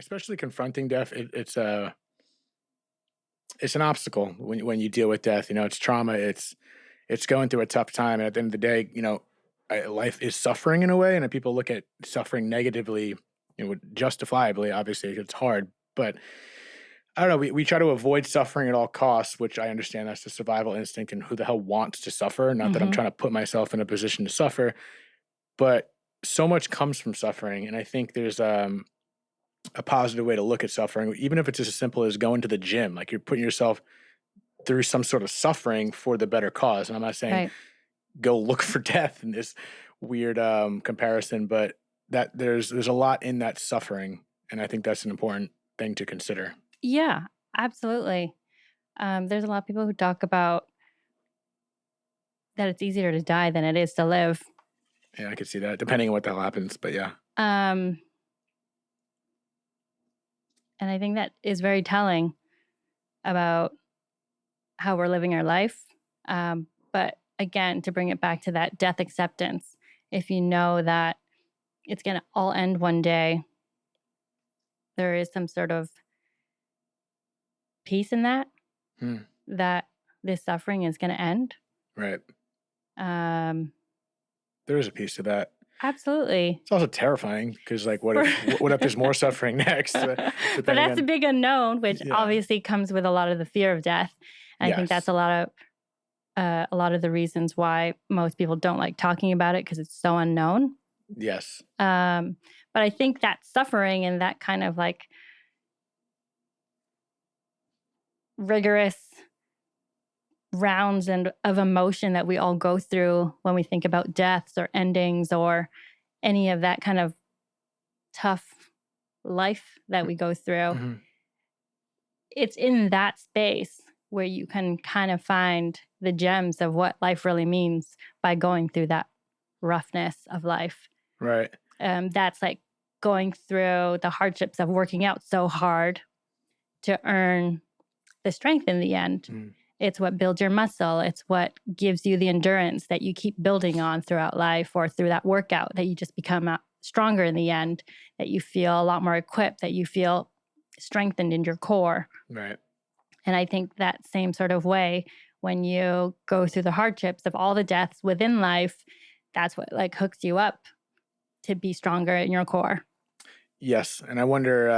Especially confronting death, it's an obstacle when you deal with death. It's trauma. It's going through a tough time, and at the end of the day, life is suffering in a way, and if people look at suffering negatively, justifiably. Obviously, it's hard, but I don't know. We try to avoid suffering at all costs, which I understand that's the survival instinct, and who the hell wants to suffer? Not that I'm Hmm. trying to put myself in a position to suffer, but so much comes from suffering, and I think there's a positive way to look at suffering, even if it's as simple as going to the gym. Like, you're putting yourself through some sort of suffering for the better cause. And I'm not saying Right. go look for death in this weird comparison, but that there's a lot in that suffering, and I think that's an important thing to consider. Yeah, absolutely. There's a lot of people who talk about that it's easier to die than it is to live. Yeah, I could see that, depending on what the hell happens. But yeah, Um, and I think that is very telling about how we're living our life. But again, to bring it back to that death acceptance, if you know that it's going to all end one day, there is some sort of peace in that, hmm, that this suffering is going to end. right. Um, There is a piece to that. Absolutely. It's also terrifying because, like, what For if what if there's more suffering next? But Depending that's a on, big unknown, which yeah, obviously comes with a lot of the fear of death. And I think that's yes, a lot of the reasons why most people don't like talking about it, because it's so unknown. yes, Um, but I think that suffering and that kind of like rigorous rounds and of emotion that we all go through when we think about deaths or endings or any of that kind of tough life that we go through, hmm, it's in that space where you can kind of find the gems of what life really means by going through that roughness of life. right, That's like going through the hardships of working out so hard to earn the strength in the end. mm, It's what builds your muscle. It's what gives you the endurance that you keep building on throughout life, or through that workout that you just become stronger in the end, that you feel a lot more equipped, that you feel strengthened in your core. right. And I think that same sort of way, when you go through the hardships of all the deaths within life, that's what like hooks you up to be stronger in your core. Yes, and I wonder